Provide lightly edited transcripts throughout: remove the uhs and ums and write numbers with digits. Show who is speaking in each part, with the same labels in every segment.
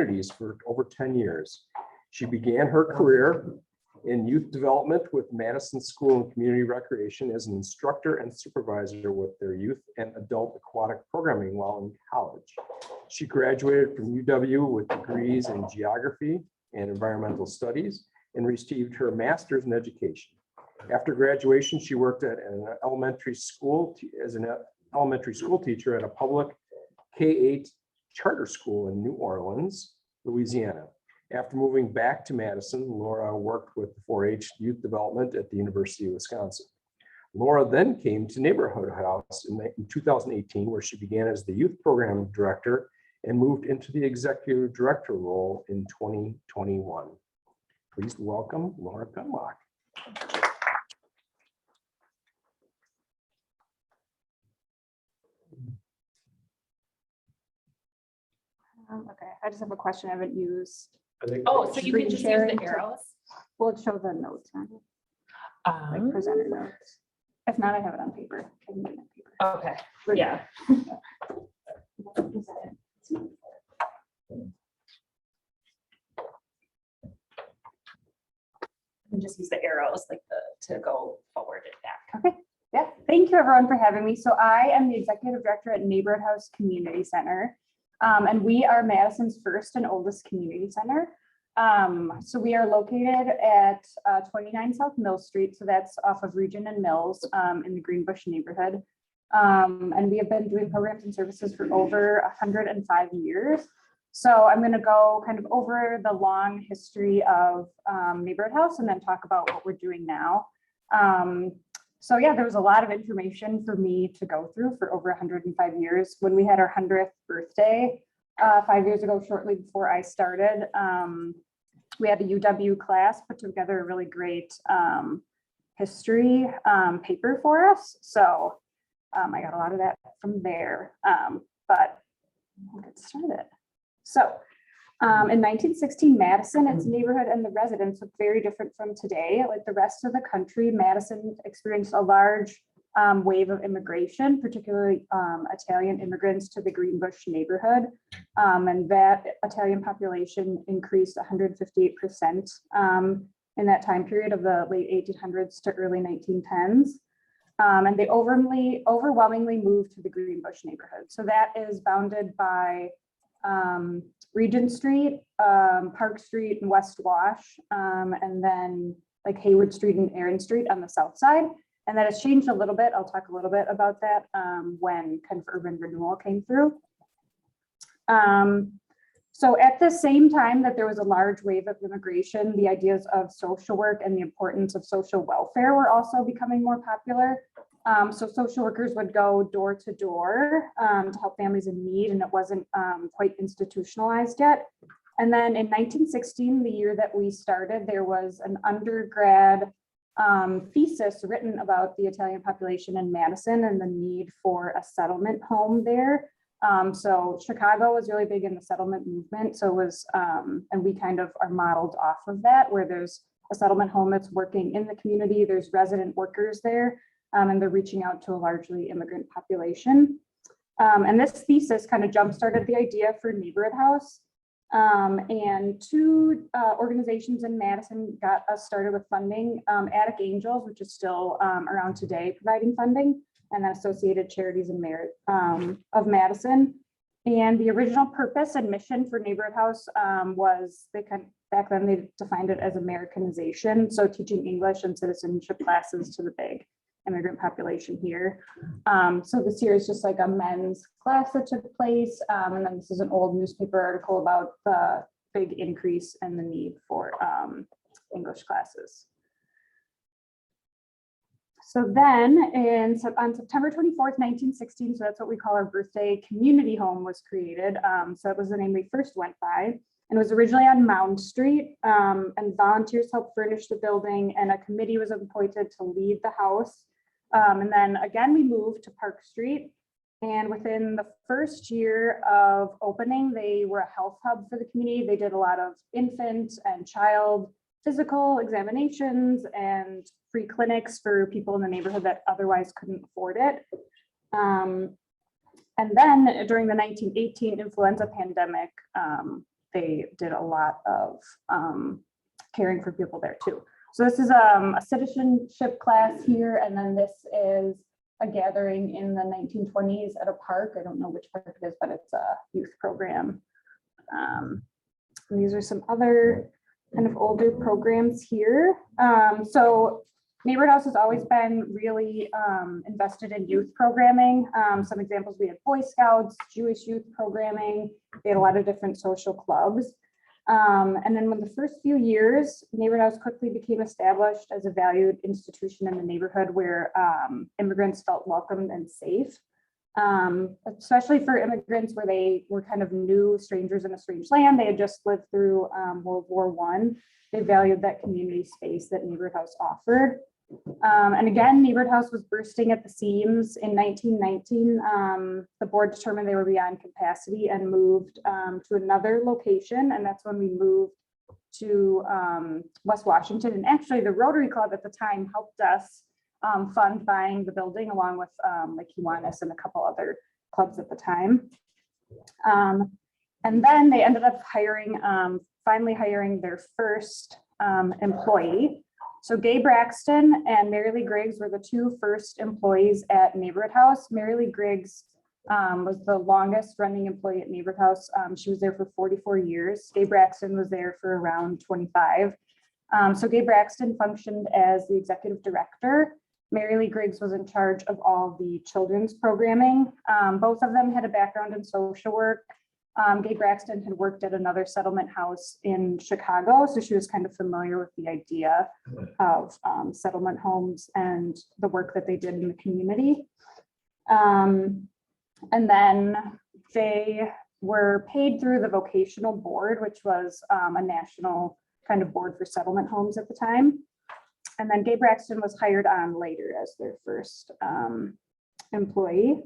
Speaker 1: communities for over 10 years. She began her career in youth development with Madison School of Community Recreation as an instructor and supervisor with their youth and adult aquatic programming while in college. She graduated from UW with degrees in geography and environmental studies and received her master's in education. After graduation, she worked at an elementary school as an elementary school teacher at a public K-8 charter school in New Orleans, Louisiana. After moving back to Madison, Laura worked with 4-H youth development at the University of Wisconsin. Laura then came to Neighborhood House in 2018, where she began as the youth program director and moved into the executive director role in 2021. Please welcome Laura Gunlock.
Speaker 2: Okay, I just have a question I haven't used.
Speaker 3: Oh, so you can just use
Speaker 2: sharing
Speaker 3: the arrows?
Speaker 2: Will it show the notes on it, like presenter notes? If not, I have it on paper. I can get it on paper.
Speaker 3: Okay,
Speaker 2: We're
Speaker 3: yeah. And just use the arrows like to go forward and back.
Speaker 2: Okay, yeah. Thank you everyone for having me. So I am the executive director at Neighborhood House Community Center. And we are Madison's first and oldest community center. So we are located at 29 South Mill Street. So that's off of Region and Mills in the Greenbush neighborhood. And we have been doing programs and services for over 105 years. So I'm going to go kind of over the long history of Neighborhood House and then talk about what we're doing now. So yeah, there was a lot of information for me to go through for over 105 years. When we had our 100th birthday 5 years ago, shortly before I started, we had a UW class put together a really great history paper for us. So I got a lot of that from there, but we'll get started. So in 1916, Madison, its neighborhood and the residents looked very different from today. Like the rest of the country, Madison experienced a large wave of immigration, particularly Italian immigrants to the Greenbush neighborhood. And that Italian population increased 158% in that time period of the late 1800s to early 1910s. And they overwhelmingly moved to the Greenbush neighborhood. So that is bounded by Regent Street, Park Street and West Wash, and then like Hayward Street and Aaron Street on the south side. And that has changed a little bit. I'll talk a little bit about that when kind of urban renewal came through. So at the same time that there was a large wave of immigration, the ideas of social work and the importance of social welfare were also becoming more popular. So social workers would go door to door to help families in need, and it wasn't quite institutionalized yet. And then in 1916, the year that we started, there was an undergrad thesis written about the Italian population in Madison and the need for a settlement home there. So Chicago was really big in the settlement movement. So it was, and we kind of are modeled off of that, where there's a settlement home that's working in the community, there's resident workers there, and they're reaching out to a largely immigrant population. And this thesis kind of jump-started the idea for Neighborhood House. And two organizations in Madison got us started with funding, Attic Angels, which is still around today providing funding, and then Associated Charities of Madison. And the original purpose and mission for Neighborhood House was, back then they defined it as Americanization, so teaching English and citizenship classes to the big immigrant population here. So this year is just like a men's class that took place. And then this is an old newspaper article about the big increase in the need for English classes. So then on September 24th, 1916, so that's what we call our birthday, community home was created. So that was the name we first went by. And it was originally on Mound Street, and volunteers helped furnish the building, and a committee was appointed to lead the house. And then again, we moved to Park Street. And within the first year of opening, they were a health hub for the community. They did a lot of infant and child physical examinations and free clinics for people in the neighborhood that otherwise couldn't afford it. And then during the 1918 influenza pandemic, they did a lot of caring for people there too. So this is a citizenship class here, and then this is a gathering in the 1920s at a park. I don't know which park it is, but it's a youth program. And these are some other kind of older programs here. So Neighborhood House has always been really invested in youth programming. Some examples, we had Boy Scouts, Jewish youth programming. They had a lot of different social clubs. And then when the first few years, Neighborhood House quickly became established as a valued institution in the neighborhood where immigrants felt welcomed and safe. Especially for immigrants where they were kind of new strangers in a strange land. They had just lived through World War I. They valued that community space that Neighborhood House offered. And again, Neighborhood House was bursting at the seams. In 1919, the board determined they were beyond capacity and moved to another location. And that's when we moved to West Washington. And actually the Rotary Club at the time helped us fund buying the building along with like Kiwanis and a couple other clubs at the time. And then they ended up hiring, finally hiring their first employee. So Gay Braxton and Mary Lee Griggs were the two first employees at Neighborhood House. Mary Lee Griggs was the longest running employee at Neighborhood House. She was there for 44 years. Gay Braxton was there for around 25. So Gay Braxton functioned as the executive director. Mary Lee Griggs was in charge of all the children's programming. Both of them had a background in social work. Gay Braxton had worked at another settlement house in Chicago, so she was kind of familiar with the idea of settlement homes and the work that they did in the community. And then they were paid through the vocational board, which was a national kind of board for settlement homes at the time. And then Gay Braxton was hired on later as their first employee.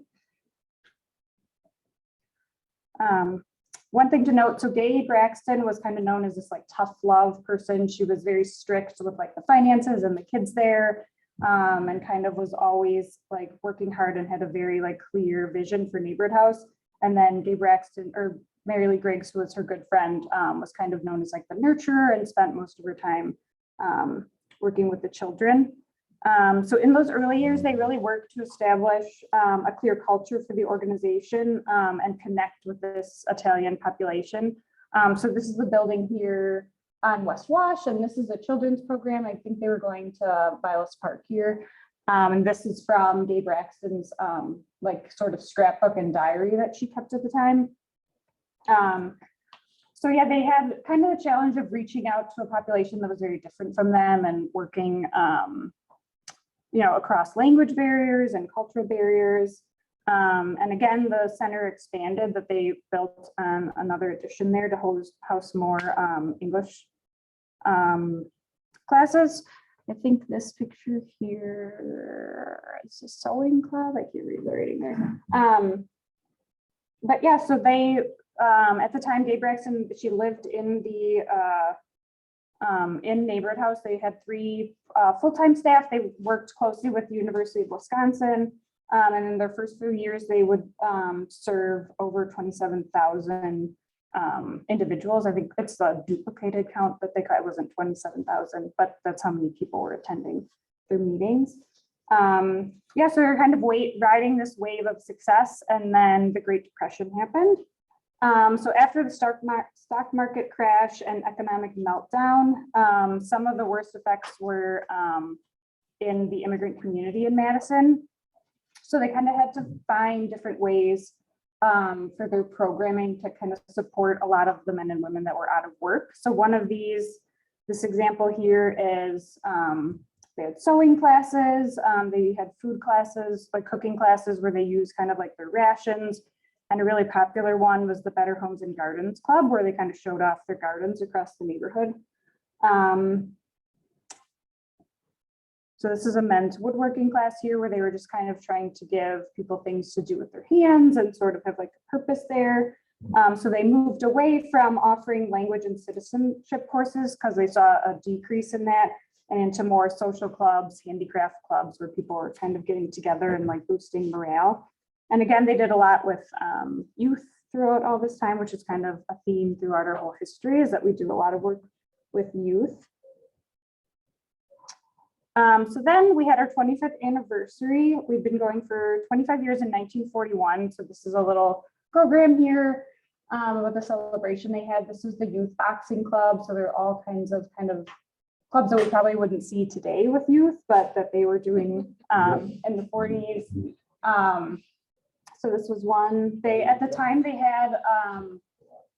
Speaker 2: One thing to note, so Gay Braxton was kind of known as this like tough love person. She was very strict with like the finances and the kids there, and kind of was always like working hard and had a very like clear vision for Neighborhood House. And then Gay Braxton, or Mary Lee Griggs, who was her good friend, was kind of known as like the nurturer and spent most of her time working with the children. So in those early years, they really worked to establish a clear culture for the organization and connect with this Italian population. So this is the building here on West Wash, and this is a children's program. I think they were going to Vilas Park here. And this is from Gay Braxton's like sort of scrapbook and diary that she kept at the time. So yeah, they had kind of the challenge of reaching out to a population that was very different from them and working you know, across language barriers and cultural barriers. And again, the center expanded, that they built another addition there to house more English classes. I think this picture here is a sewing club. I can't read the writing there. But yeah, so they, at the time, Gay Braxton, she lived in the in Neighborhood House. They had 3 full-time staff. They worked closely with the University of Wisconsin. And in their first few years, they would serve over 27,000 individuals. I think it's a duplicated count, but they it wasn't 27,000, but that's how many people were attending their meetings. Yeah, so they're kind of riding this wave of success, and then the Great Depression happened. So after the stock market crash and economic meltdown, some of the worst effects were in the immigrant community in Madison. So they kind of had to find different ways for their programming to kind of support a lot of the men and women that were out of work. So one of these, this example here is they had sewing classes, they had food classes, like cooking classes where they use kind of like their rations. And a really popular one was the Better Homes and Gardens Club, where they kind of showed off their gardens across the neighborhood. So this is a men's woodworking class here, where they were just kind of trying to give people things to do with their hands and sort of have like a purpose there. So they moved away from offering language and citizenship courses because they saw a decrease in that, and into more social clubs, handicraft clubs, where people were kind of getting together and like boosting morale. And again, they did a lot with youth throughout all this time, which is kind of a theme throughout our whole history, is that we do a lot of work with youth. So then we had our 25th anniversary. We've been going for 25 years in 1941. So this is a little program here with a celebration they had. This is the Youth Boxing Club. So there are all kinds of clubs that we probably wouldn't see today with youth, but that they were doing in the 40s. So this was one. At the time they had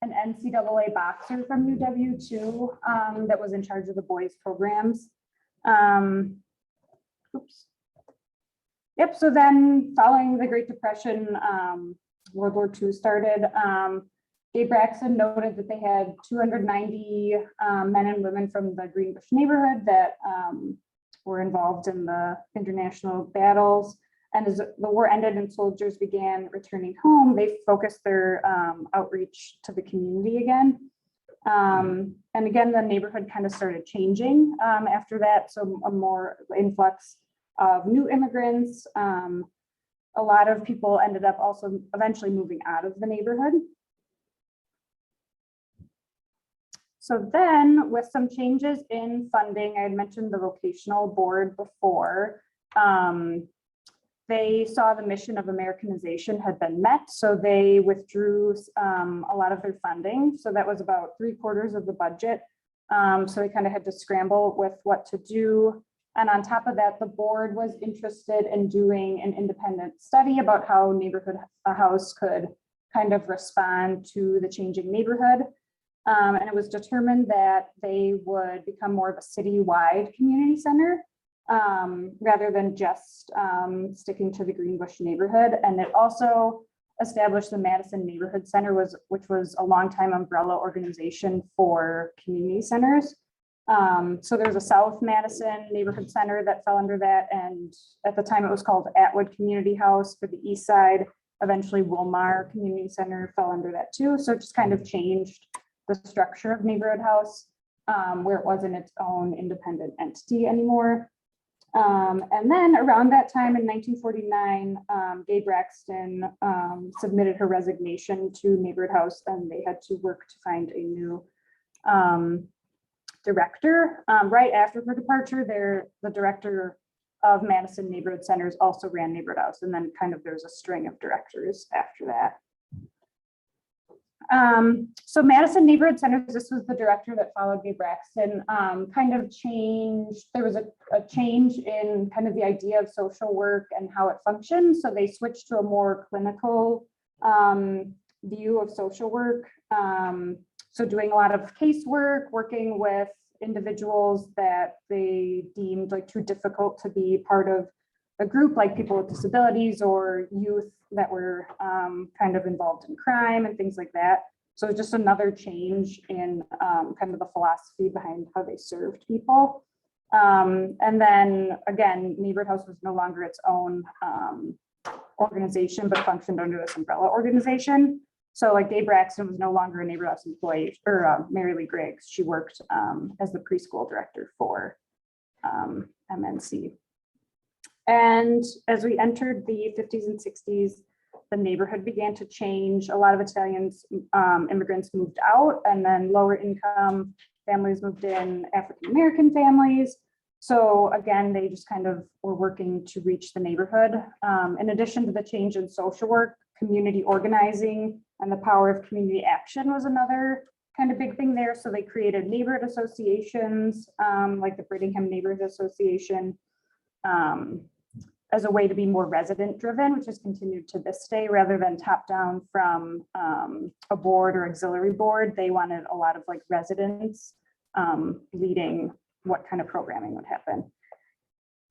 Speaker 2: an NCAA boxer from UW too that was in charge of the boys programs. Yep. So then following the Great Depression, World War II started. Gabe Braxton noted that they had 290 men and women from the Greenbush neighborhood that were involved in the international battles. And as the war ended and soldiers began returning home, they focused their outreach to the community again. And again, the neighborhood kind of started changing after that. So a more influx of new immigrants. A lot of people ended up also eventually moving out of the neighborhood. So then with some changes in funding, I had mentioned the vocational board before. They saw the mission of Americanization had been met, so they withdrew a lot of their funding. So that was about 3/4 of the budget. So they kind of had to scramble with what to do. And on top of that, the board was interested in doing an independent study about how neighborhood house could kind of respond to the changing neighborhood. And it was determined that they would become more of a citywide community center rather than just sticking to the Greenbush neighborhood. And it also established the Madison Neighborhood Center, which was a longtime umbrella organization for community centers. So there's a South Madison Neighborhood Center that fell under that. And at the time it was called Atwood Community House for the East Side. Eventually Wilmar Community Center fell under that too. So it just kind of changed the structure of neighborhood house where it wasn't its own independent entity anymore. And then around that time in 1949, Gabe Braxton submitted her resignation to Neighborhood House, and they had to work to find a new director. Right after her departure, the director of Madison Neighborhood Centers also ran Neighborhood House, and then kind of there's a string of directors after that. So Madison Neighborhood Centers, this was the director that followed Gabe Braxton, kind of changed. There was a change in kind of the idea of social work and how it functions. So they switched to a more clinical view of social work. So doing a lot of casework, working with individuals that they deemed like too difficult to be part of a group, like people with disabilities or youth that were kind of involved in crime and things like that. So just another change in kind of the philosophy behind how they served people. And then again, Neighborhood House was no longer its own organization, but functioned under this umbrella organization. So like Gabe Braxton was no longer a Neighborhood House employee, or Mary Lee Griggs. She worked as the preschool director for MNC. And as we entered the 50s and 60s, the neighborhood began to change. A lot of Italians, immigrants moved out, and then lower income families moved in, African-American families. So again, they just kind of were working to reach the neighborhood. In addition to the change in social work, community organizing and the power of community action was another kind of big thing there. So they created neighborhood associations, like the Brittingham Neighborhood Association, as a way to be more resident driven, which has continued to this day, rather than top down from a board or auxiliary board. They wanted a lot of like residents leading what kind of programming would happen.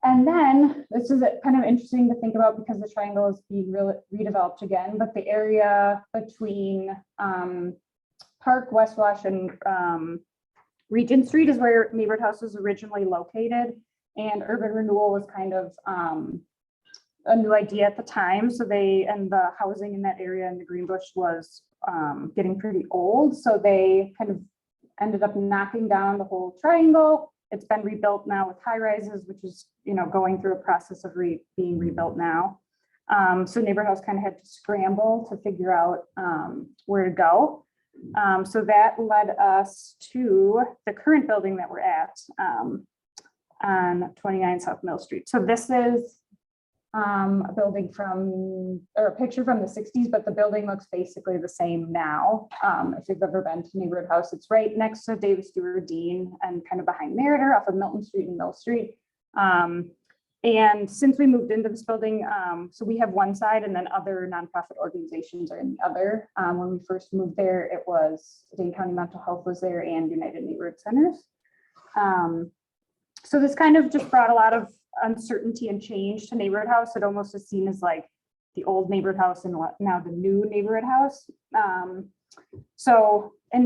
Speaker 2: And then this is kind of interesting to think about because the triangle is being redeveloped again, but the area between Park, West Wash, and Regent Street is where Neighborhood House was originally located. And urban renewal was kind of a new idea at the time. So and the housing in that area in the Greenbush was getting pretty old. So they kind of ended up knocking down the whole triangle. It's been rebuilt now with high rises, which is, going through a process of being rebuilt now. So Neighborhood House kind of had to scramble to figure out where to go. So that led us to the current building that we're at on 29 South Mill Street. So this is a building or a picture from the 60s, but the building looks basically the same now. If you've ever been to Neighborhood House, it's right next to David Stewart Dean and kind of behind Meritor off of Milton Street and Mill Street. And since we moved into this building, so we have one side and then other nonprofit organizations are in the other. When we first moved there, it was Dane County Mental Health was there and United Neighborhood Centers. So this kind of just brought a lot of uncertainty and change to Neighborhood House. It almost is seen as like the old Neighborhood House and now the new Neighborhood House. And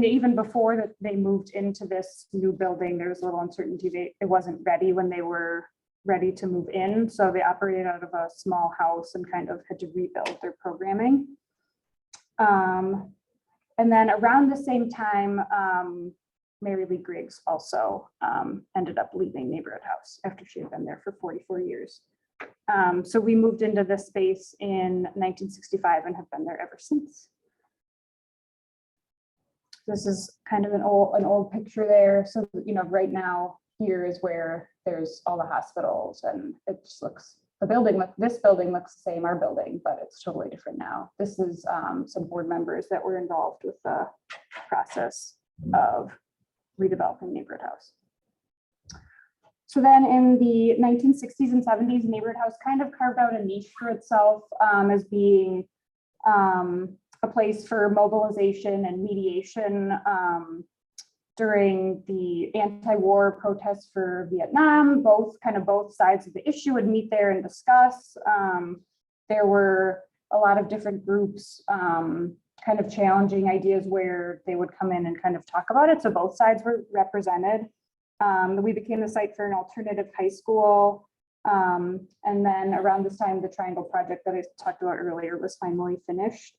Speaker 2: even before that they moved into this new building, there was a little uncertainty. It wasn't ready when they were ready to move in. So they operated out of a small house and kind of had to rebuild their programming. And then around the same time, Mary Lee Griggs also ended up leaving Neighborhood House after she had been there for 44 years. So we moved into this space in 1965 and have been there ever since. This is kind of an old picture there. So, you know, right now here is where there's all the hospitals and it just looks, this building looks the same, our building, but it's totally different now. This is some board members that were involved with the process of redeveloping Neighborhood House. So then in the 1960s and 70s, Neighborhood House kind of carved out a niche for itself as being a place for mobilization and mediation during the anti-war protests for Vietnam. Both sides of the issue would meet there and discuss. There were a lot of different groups kind of challenging ideas where they would come in and kind of talk about it. So both sides were represented. We became the site for an alternative high school. And then around this time, the Triangle Project that I talked about earlier was finally finished.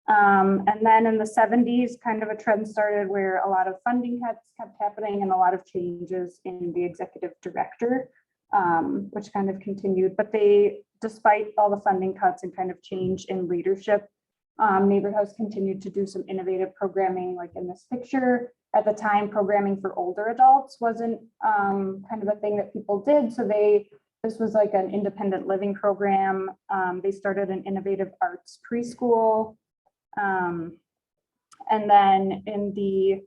Speaker 2: And then in the 70s, kind of a trend started where a lot of funding kept happening and a lot of changes in the executive director, which kind of continued. But despite all the funding cuts and kind of change in leadership, Neighborhood House continued to do some innovative programming, like in this picture. At the time, programming for older adults wasn't kind of a thing that people did. So this was like an independent living program. They started an innovative arts preschool. And then in the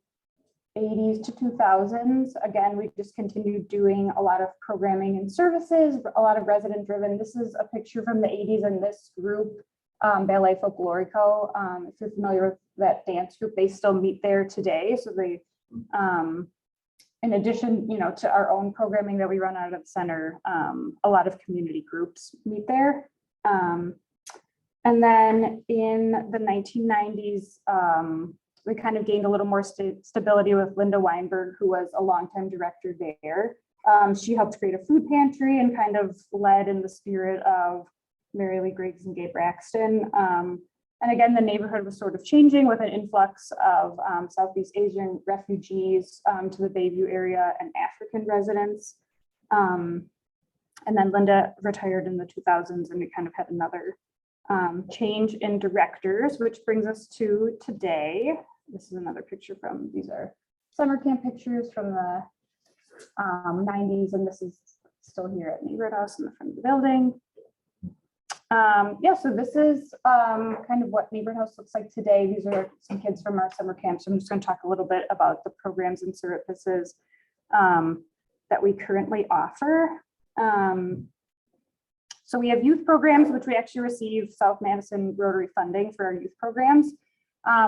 Speaker 2: 80s to 2000s, again, we just continued doing a lot of programming and services, a lot of resident driven. This is a picture from the 80s and this group, Ballet Folklorico. If you're familiar with that dance group, they still meet there today. So they, in addition, you know, to our own programming that we run out of the center, a lot of community groups meet there. And then in the 1990s, we kind of gained a little more stability with Linda Weinberg, who was a longtime director there. She helped create a food pantry and kind of led in the spirit of Mary Lee Griggs and Gabe Braxton. And again, the neighborhood was sort of changing with an influx of Southeast Asian refugees to the Bayview area and African residents. And then Linda retired in the 2000s and we kind of had another change in directors, which brings us to today. This is another picture from, these are summer camp pictures from the 90s, and this is still here at Neighborhood House in the front of the building. Yeah, so this is kind of what Neighborhood House looks like today. These are some kids from our summer camp. So I'm just going to talk a little bit about the programs and services that we currently offer. So we have youth programs, which we actually receive South Madison Rotary funding for our youth programs.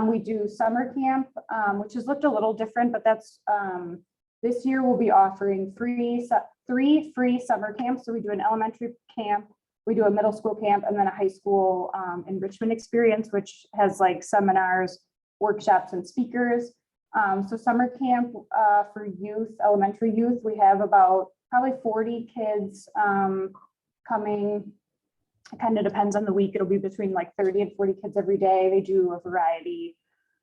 Speaker 2: We do summer camp, which has looked a little different, but that's this year we'll be offering three free summer camps. So we do an elementary camp, we do a middle school camp, and then a high school enrichment experience, which has like seminars, workshops, and speakers. So summer camp for youth, elementary youth, we have about probably 40 kids coming. It kind of depends on the week. It'll be between like 30 and 40 kids every day. They do a variety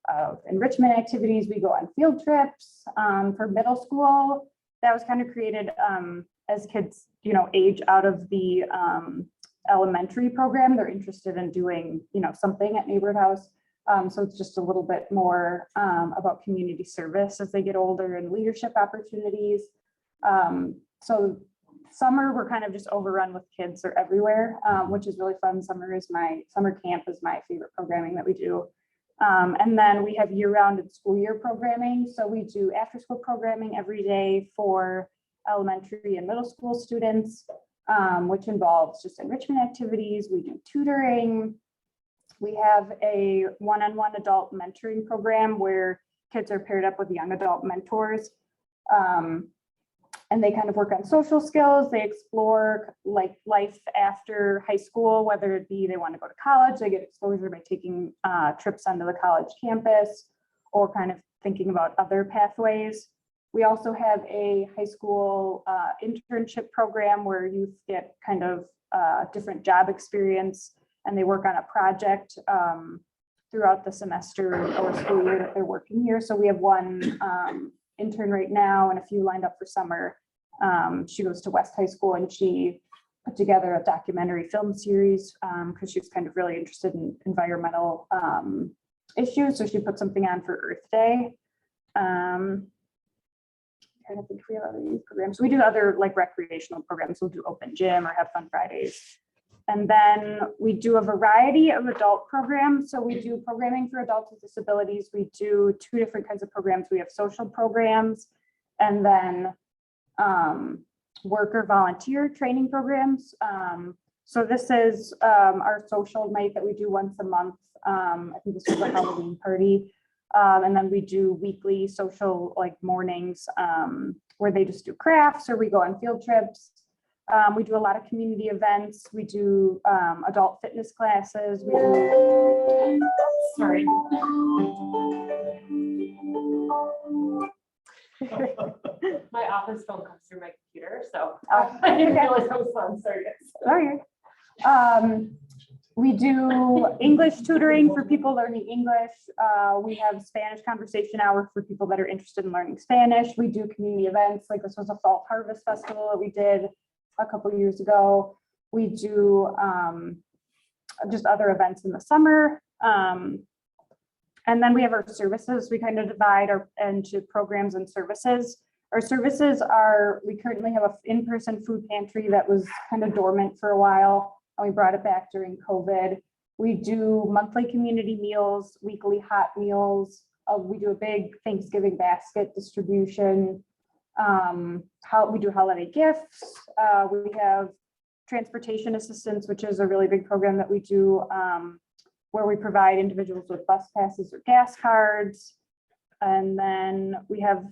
Speaker 2: of enrichment activities. We go on field trips. For middle school, that was kind of created as kids, you know, age out of the elementary program. They're interested in doing, something at Neighborhood House. So it's just a little bit more about community service as they get older and leadership opportunities. So summer, we're kind of just overrun with kids. They're everywhere, which is really fun. Summer camp is my favorite programming that we do. And then we have year-round and school year programming. So we do after-school programming every day for elementary and middle school students, which involves just enrichment activities. We do tutoring. We have a one-on-one adult mentoring program where kids are paired up with young adult mentors. And they kind of work on social skills. They explore like life after high school, whether it be they want to go to college, they get exposure by taking trips onto the college campus or kind of thinking about other pathways. We also have a high school internship program where youth get kind of different job experience and they work on a project throughout the semester or school year that they're working here. So we have one intern right now and a few lined up for summer. She goes to West High School and she put together a documentary film series because she was kind of really interested in environmental issues. So she put something on for Earth Day. Trying to think if we have other youth programs. We do other like recreational programs. We'll do open gym or have fun Fridays. And then we do a variety of adult programs. So we do programming for adults with disabilities. We do 2 different kinds of programs. We have social programs and then worker volunteer training programs. So this is our social night that we do once a month. I think this is a Halloween party. And then we do weekly social like mornings where they just do crafts or we go on field trips. We do a lot of community events. We do adult fitness classes. We do, sorry.
Speaker 3: My office phone comes through my computer, so
Speaker 2: Oh,
Speaker 3: I didn't
Speaker 2: okay.
Speaker 3: realize I was on. Sorry, guys.
Speaker 2: Sorry. We do English tutoring for people learning English. We have Spanish conversation hour for people that are interested in learning Spanish. We do community events, like this was a fall harvest festival that we did a couple of years ago. We do just other events in the summer. And then we have our services. We kind of divide into programs and services. Our services are, we currently have an in-person food pantry that was kind of dormant for a while. And we brought it back during COVID. We do monthly community meals, weekly hot meals. We do a big Thanksgiving basket distribution. We do holiday gifts. We have transportation assistance, which is a really big program that we do where we provide individuals with bus passes or gas cards. And then we have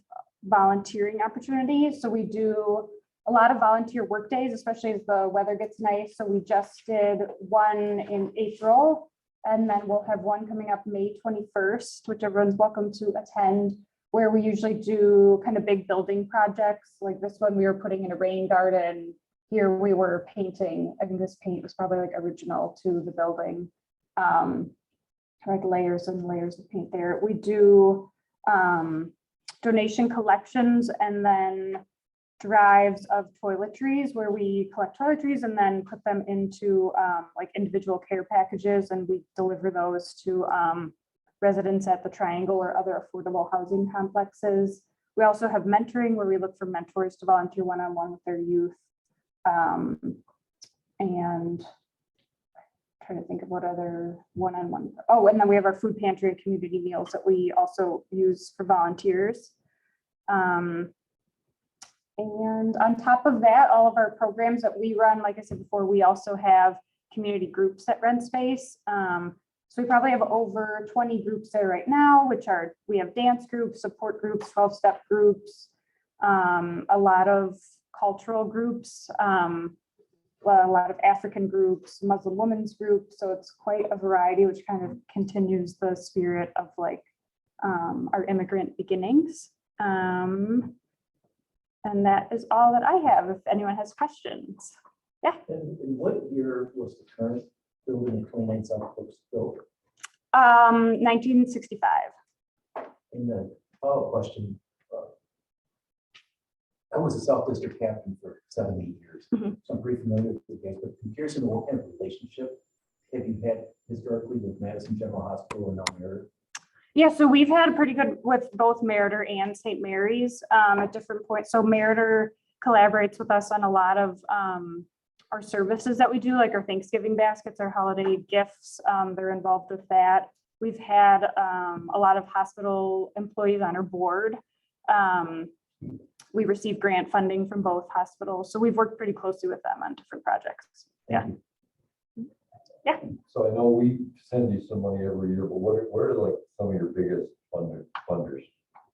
Speaker 2: volunteering opportunities. So we do a lot of volunteer work days, especially as the weather gets nice. So we just did one in April, and then we'll have one coming up May 21st, which everyone's welcome to attend, where we usually do kind of big building projects. Like this one, we were putting in a rain garden. Here we were painting. I think this paint was probably like original to the building. Like layers and layers of paint there. We do donation collections and then drives of toiletries where we collect toiletries and then put them into like individual care packages, and we deliver those to residents at the Triangle or other affordable housing complexes. We also have mentoring where we look for mentors to volunteer one-on-one with their youth. And trying to think of what other one-on-one. Oh, and then we have our food pantry and community meals that we also use for volunteers. And on top of that, all of our programs that we run, like I said before, we also have community groups that rent space. So we probably have over 20 groups there right now, which are, we have dance groups, support groups, 12-step groups, a lot of cultural groups, a lot of African groups, Muslim women's groups. So it's quite a variety, which kind of continues the spirit of like our immigrant beginnings. And that is all that I have. If anyone has questions. Yeah.
Speaker 4: And in what year was the current building in 29 South Coast built?
Speaker 2: 1965.
Speaker 4: And then follow-up question. I was a South District captain for 7 years,
Speaker 2: Mhm.
Speaker 4: so I'm pretty familiar with the guys, but I'm curious to know what kind of relationship have you had historically with Madison General Hospital and now Meredith?
Speaker 2: Yeah, so we've had pretty good with both Meritor and St. Mary's at different points. So Meritor collaborates with us on a lot of our services that we do, like our Thanksgiving baskets, our holiday gifts. They're involved with that. We've had a lot of hospital employees on our board. We receive grant funding from both hospitals, so we've worked pretty closely with them on different projects.
Speaker 4: Thank you.
Speaker 5: So I know we send you some money every year, but what are like some of your biggest funders?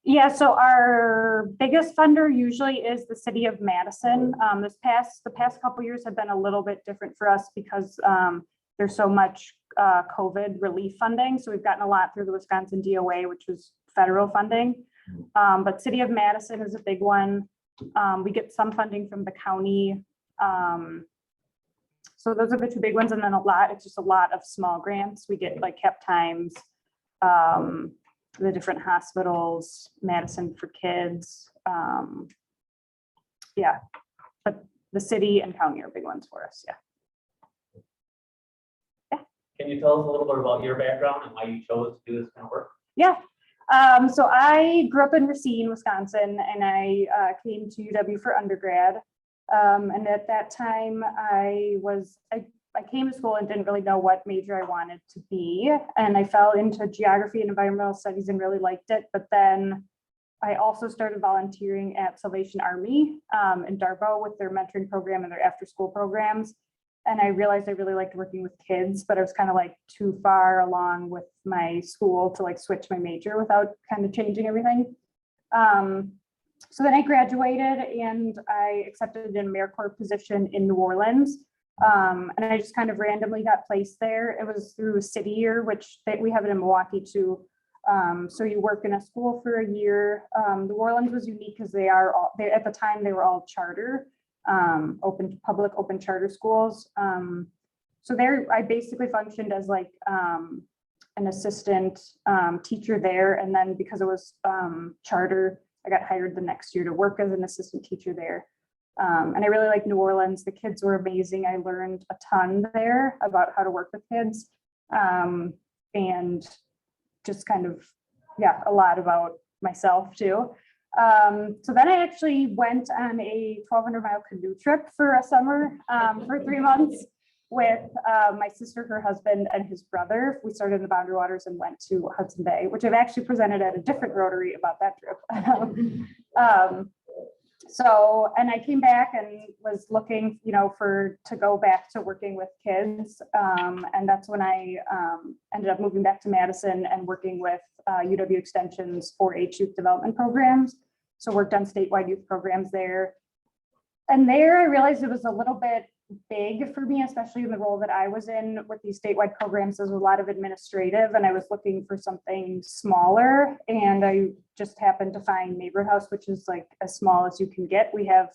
Speaker 2: Yeah, so our biggest funder usually is the city of Madison. The past couple years have been a little bit different for us because there's so much COVID relief funding. So we've gotten a lot through the Wisconsin DOA, which was federal funding. But city of Madison is a big one. We get some funding from the county. So those are the two big ones. And then it's just a lot of small grants. We get like Cap Times, the different hospitals, Madison for Kids. Yeah, but the city and county are big ones for us. Yeah.
Speaker 6: Can you tell us a little bit about your background and why you chose to do this kind of work?
Speaker 2: Yeah. So I grew up in Racine, Wisconsin, and I came to UW for undergrad. And at that time, I came to school and didn't really know what major I wanted to be. And I fell into geography and environmental studies and really liked it. But then I also started volunteering at Salvation Army in Darbo with their mentoring program and their after school programs. And I realized I really liked working with kids, but I was kind of like too far along with my school to like switch my major without kind of changing everything. So then I graduated and I accepted an AmeriCorps position in New Orleans. And I just kind of randomly got placed there. It was through a city year, which we have it in Milwaukee too. So you work in a school for a year. New Orleans was unique because at the time they were all charter, public open charter schools. So there I basically functioned as like an assistant teacher there. And then because it was charter, I got hired the next year to work as an assistant teacher there. And I really liked New Orleans. The kids were amazing. I learned a ton there about how to work with kids. And just kind of, a lot about myself too. So then I actually went on a 1,200-mile canoe trip for a summer for 3 months with my sister, her husband, and his brother. We started in the Boundary Waters and went to Hudson Bay, which I've actually presented at a different Rotary about that trip. And I came back and was looking, to go back to working with kids. And that's when I ended up moving back to Madison and working with UW Extension's 4-H youth development programs. So worked on statewide youth programs there. And there I realized it was a little bit big for me, especially in the role that I was in with these statewide programs. There's a lot of administrative and I was looking for something smaller. And I just happened to find Neighborhood House, which is like as small as you can get. We have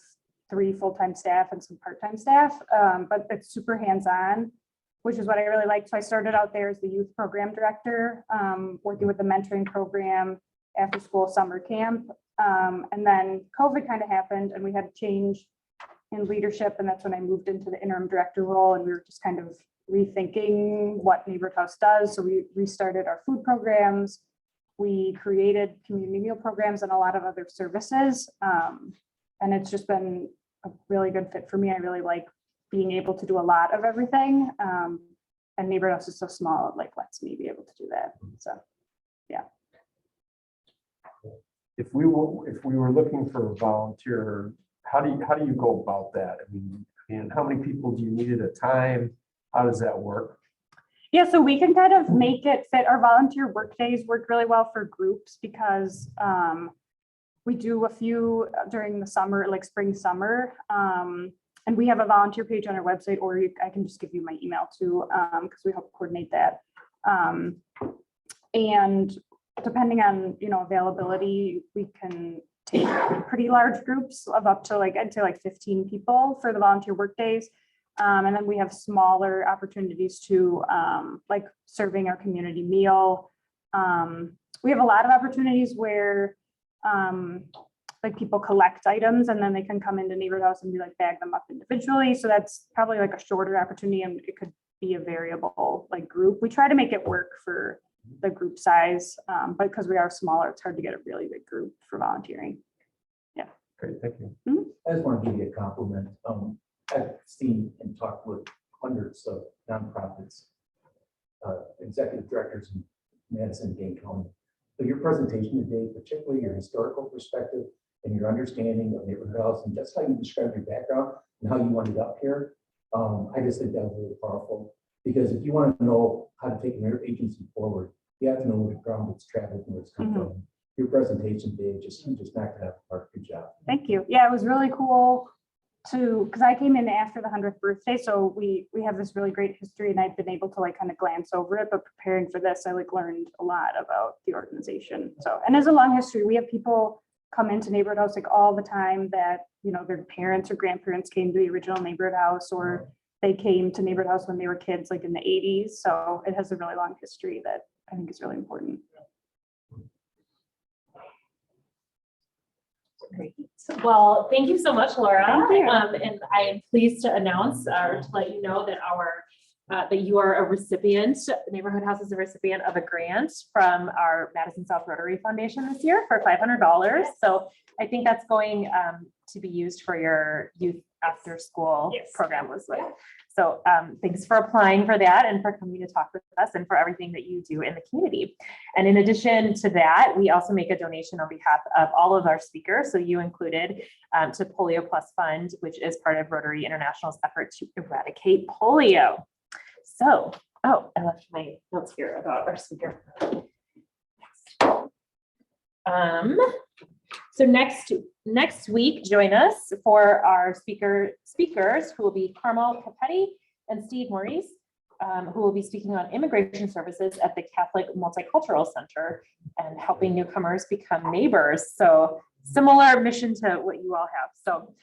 Speaker 2: 3 full-time staff and some part-time staff, but it's super hands-on, which is what I really liked. So I started out there as the youth program director, working with the mentoring program, after school summer camp. And then COVID kind of happened and we had to change in leadership. And that's when I moved into the interim director role. And we were just kind of rethinking what Neighborhood House does. So we restarted our food programs. We created community meal programs and a lot of other services. And it's just been a really good fit for me. I really like being able to do a lot of everything. And Neighborhood House is so small, it like lets me be able to do that. So, yeah.
Speaker 1: If we were looking for a volunteer, how do you go about that? I mean, and how many people do you need at a time? How does that work?
Speaker 2: Yeah, so we can kind of make it fit. Our volunteer work days work really well for groups because we do a few during the summer, like spring, summer. And we have a volunteer page on our website, or I can just give you my email too, because we help coordinate that. And depending on, availability, we can take pretty large groups of up to I'd say 15 people for the volunteer work days. And then we have smaller opportunities to like serving our community meal. We have a lot of opportunities where like people collect items and then they can come into neighborhood house and be like bag them up individually. So that's probably like a shorter opportunity and it could be a variable like group. We try to make it work for the group size, but because we are smaller, it's hard to get a really big group for volunteering.
Speaker 1: Great, thank you.
Speaker 4: I just want to give you a compliment. I've seen and talked with hundreds of nonprofits, executive directors in Madison, Dane County. But your presentation today, particularly your historical perspective and your understanding of neighborhood house and just how you described your background and how you ended up here, I just think that was really powerful. Because if you want to know how to take an agency forward, you have to know the ground it's traveled and where it's come from. Your presentation today, you just knocked it out of the park. Good job.
Speaker 2: Thank you. Yeah, it was really cool because I came in after the 100th birthday. So we have this really great history and I've been able to like kind of glance over it, but preparing for this, I like learned a lot about the organization. So, and there's a long history. We have people come into neighborhood house like all the time that, you know, their parents or grandparents came to the original neighborhood house or they came to neighborhood house when they were kids, like in the 80s. So it has a really long history that I think is really important.
Speaker 7: Great. Well, thank you so much, Laura.
Speaker 2: Thank you.
Speaker 7: And I am pleased to announce or to let you know that that you are a recipient, Neighborhood House is a recipient of a grant from our Madison South Rotary Foundation this year for $500. So I think that's going to be used for your youth after school program, Elizabeth. So thanks for applying for that and for coming to talk with us and for everything that you do in the community. And in addition to that, we also make a donation on behalf of all of our speakers, so you included, to Polio Plus Fund, which is part of Rotary International's effort to eradicate polio. So, oh, I left my notes here about our speaker. So next week, join us for our speakers who will be Carmel Capetti and Steve Maurice, who will be speaking on immigration services at the Catholic Multicultural Center and helping newcomers become neighbors. So similar mission to what you all have. So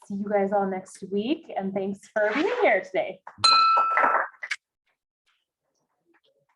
Speaker 7: see you guys all next week and thanks for being here today.